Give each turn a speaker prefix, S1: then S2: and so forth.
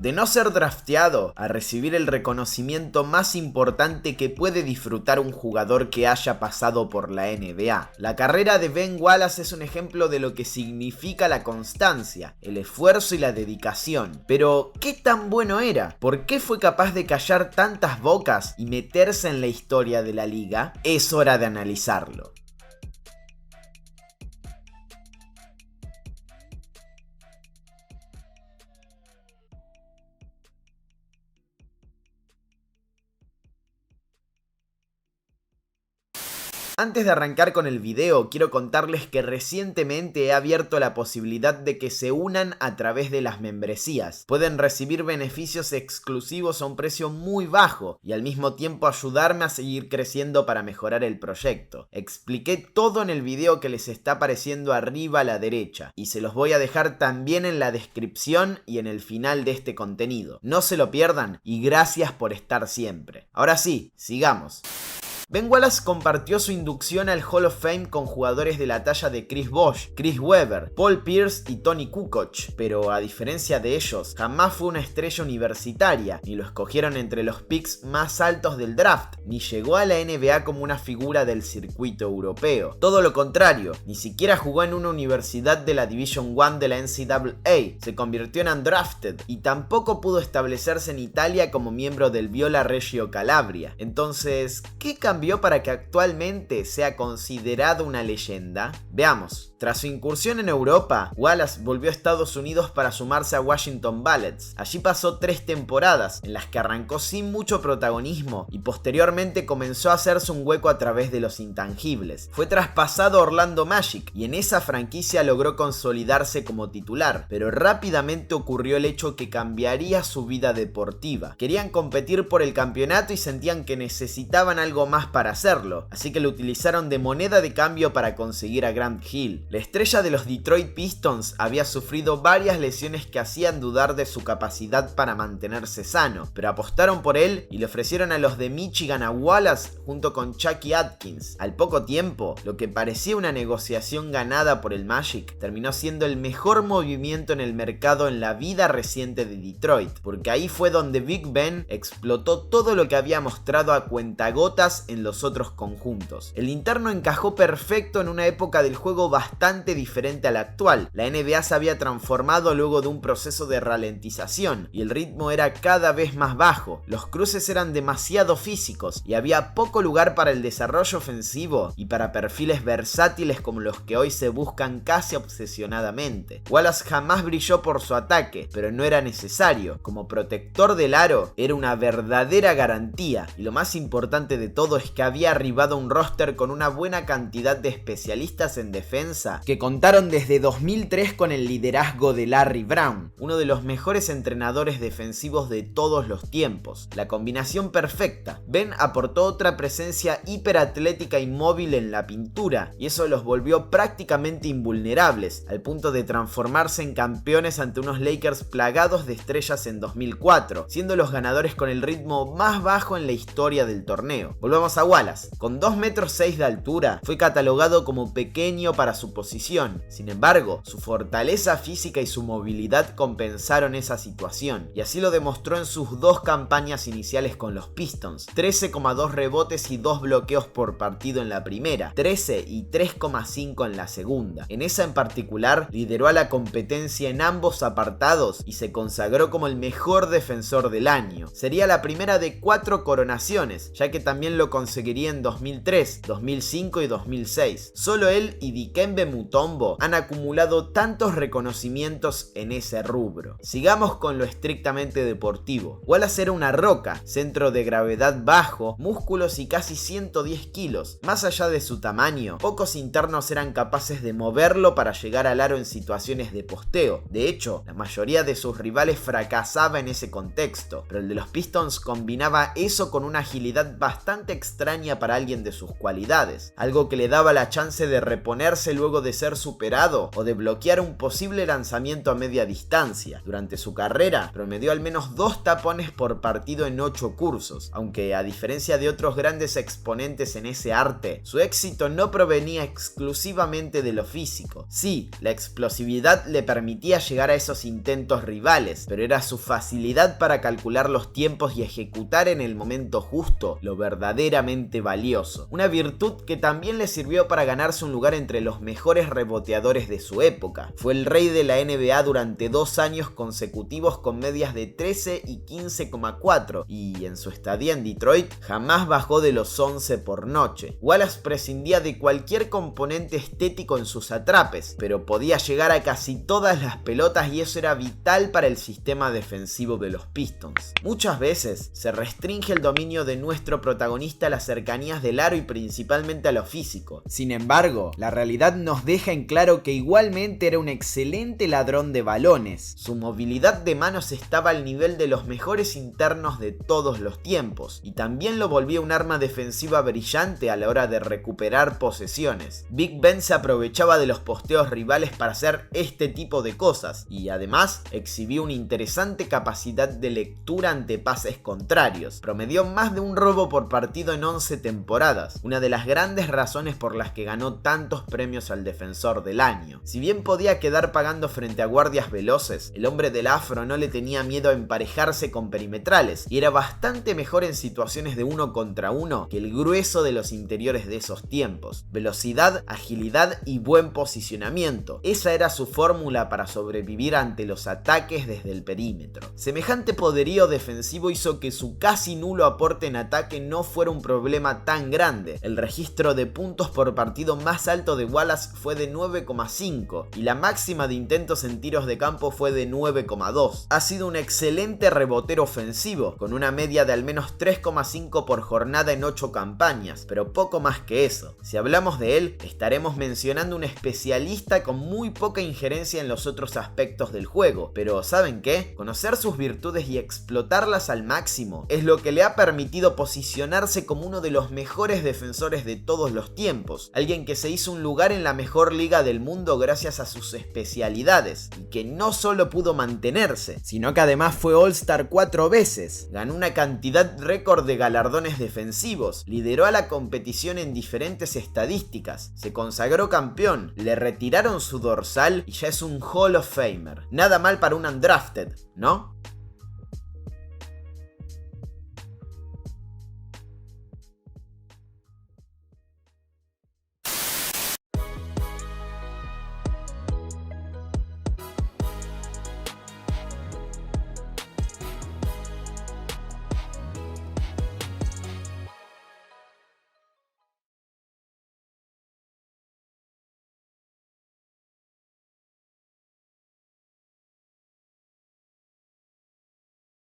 S1: De no ser drafteado a recibir el reconocimiento más importante que puede disfrutar un jugador que haya pasado por la NBA. La carrera de Ben Wallace es un ejemplo de lo que significa la constancia, el esfuerzo y la dedicación. Pero, ¿qué tan bueno era? ¿Por qué fue capaz de callar tantas bocas y meterse en la historia de la liga? Es hora de analizarlo. Antes de arrancar con el video, quiero contarles que recientemente he abierto la posibilidad de que se unan a través de las membresías. Pueden recibir beneficios exclusivos a un precio muy bajo y al mismo tiempo ayudarme a seguir creciendo para mejorar el proyecto. Expliqué todo en el video que les está apareciendo arriba a la derecha y se los voy a dejar también en la descripción y en el final de este contenido. No se lo pierdan y gracias por estar siempre. Ahora sí, sigamos. Ben Wallace compartió su inducción al Hall of Fame con jugadores de la talla de Chris Bosh, Chris Webber, Paul Pierce y Tony Kukoc, pero a diferencia de ellos, jamás fue una estrella universitaria, ni lo escogieron entre los picks más altos del draft, ni llegó a la NBA como una figura del circuito europeo. Todo lo contrario, ni siquiera jugó en una universidad de la Division I de la NCAA, se convirtió en undrafted y tampoco pudo establecerse en Italia como miembro del Viola Reggio Calabria. Entonces, ¿qué cambió para que actualmente sea considerado una leyenda? Veamos. Tras su incursión en Europa, Wallace volvió a Estados Unidos para sumarse a Washington Bullets. Allí pasó 3 temporadas, en las que arrancó sin mucho protagonismo y posteriormente comenzó a hacerse un hueco a través de los intangibles. Fue traspasado a Orlando Magic y en esa franquicia logró consolidarse como titular, pero rápidamente ocurrió el hecho que cambiaría su vida deportiva. Querían competir por el campeonato y sentían que necesitaban algo más para hacerlo, así que lo utilizaron de moneda de cambio para conseguir a Grant Hill. La estrella de los Detroit Pistons había sufrido varias lesiones que hacían dudar de su capacidad para mantenerse sano, pero apostaron por él y le ofrecieron a los de Michigan a Wallace junto con Chucky Atkins. Al poco tiempo, lo que parecía una negociación ganada por el Magic terminó siendo el mejor movimiento en el mercado en la vida reciente de Detroit, porque ahí fue donde Big Ben explotó todo lo que había mostrado a cuentagotas en los otros conjuntos. El interno encajó perfecto en una época del juego bastante diferente a la actual. La NBA se había transformado luego de un proceso de ralentización y el ritmo era cada vez más bajo. Los cruces eran demasiado físicos y había poco lugar para el desarrollo ofensivo y para perfiles versátiles como los que hoy se buscan casi obsesionadamente. Wallace jamás brilló por su ataque, pero no era necesario. Como protector del aro, era una verdadera garantía y lo más importante de todo es que había arribado a un roster con una buena cantidad de especialistas en defensa que contaron desde 2003 con el liderazgo de Larry Brown, uno de los mejores entrenadores defensivos de todos los tiempos. La combinación perfecta. Ben aportó otra presencia hiperatlética y móvil en la pintura, y eso los volvió prácticamente invulnerables, al punto de transformarse en campeones ante unos Lakers plagados de estrellas en 2004, siendo los ganadores con el ritmo más bajo en la historia del torneo. Volvamos a Wallace. Con 2,6 metros de altura, fue catalogado como pequeño para su posición. Sin embargo, su fortaleza física y su movilidad compensaron esa situación, y así lo demostró en sus 2 campañas iniciales con los Pistons: 13,2 rebotes y 2 bloqueos por partido en la primera, 13 y 3,5 en la segunda. En esa en particular, lideró a la competencia en ambos apartados y se consagró como el mejor defensor del año. Sería la primera de 4 coronaciones, ya que también lo conseguiría en 2003, 2005 y 2006. Solo él y Dikembe Mutombo han acumulado tantos reconocimientos en ese rubro. Sigamos con lo estrictamente deportivo. Wallace era una roca, centro de gravedad bajo, músculos y casi 110 kilos. Más allá de su tamaño, pocos internos eran capaces de moverlo para llegar al aro en situaciones de posteo. De hecho, la mayoría de sus rivales fracasaba en ese contexto, pero el de los Pistons combinaba eso con una agilidad bastante extraña para alguien de sus cualidades, algo que le daba la chance de reponerse luego luego de ser superado o de bloquear un posible lanzamiento a media distancia. Durante su carrera, promedió al menos 2 tapones por partido en 8 cursos, aunque a diferencia de otros grandes exponentes en ese arte, su éxito no provenía exclusivamente de lo físico. Sí, la explosividad le permitía llegar a esos intentos rivales, pero era su facilidad para calcular los tiempos y ejecutar en el momento justo lo verdaderamente valioso. Una virtud que también le sirvió para ganarse un lugar entre los mejores reboteadores de su época. Fue el rey de la NBA durante 2 años consecutivos con medias de 13 y 15,4 y en su estadía en Detroit jamás bajó de los 11 por noche. Wallace prescindía de cualquier componente estético en sus atrapes, pero podía llegar a casi todas las pelotas y eso era vital para el sistema defensivo de los Pistons. Muchas veces se restringe el dominio de nuestro protagonista a las cercanías del aro y principalmente a lo físico. Sin embargo, la realidad nos deja en claro que igualmente era un excelente ladrón de balones. Su movilidad de manos estaba al nivel de los mejores internos de todos los tiempos y también lo volvía un arma defensiva brillante a la hora de recuperar posesiones. Big Ben se aprovechaba de los posteos rivales para hacer este tipo de cosas y además exhibió una interesante capacidad de lectura ante pases contrarios. Promedió más de un robo por partido en 11 temporadas, una de las grandes razones por las que ganó tantos premios al defensor del año. Si bien podía quedar pagando frente a guardias veloces, el hombre del afro no le tenía miedo a emparejarse con perimetrales y era bastante mejor en situaciones de 1 contra 1 que el grueso de los interiores de esos tiempos. Velocidad, agilidad y buen posicionamiento. Esa era su fórmula para sobrevivir ante los ataques desde el perímetro. Semejante poderío defensivo hizo que su casi nulo aporte en ataque no fuera un problema tan grande. El registro de puntos por partido más alto de Wallace fue de 9,5 y la máxima de intentos en tiros de campo fue de 9,2. Ha sido un excelente rebotero ofensivo, con una media de al menos 3,5 por jornada en 8 campañas, pero poco más que eso. Si hablamos de él, estaremos mencionando un especialista con muy poca injerencia en los otros aspectos del juego, pero ¿saben qué? Conocer sus virtudes y explotarlas al máximo es lo que le ha permitido posicionarse como uno de los mejores defensores de todos los tiempos, alguien que se hizo un lugar en la mejor liga del mundo gracias a sus especialidades, y que no solo pudo mantenerse, sino que además fue All-Star 4 veces, ganó una cantidad récord de galardones defensivos, lideró a la competición en diferentes estadísticas, se consagró campeón, le retiraron su dorsal y ya es un Hall of Famer. Nada mal para un undrafted, ¿no?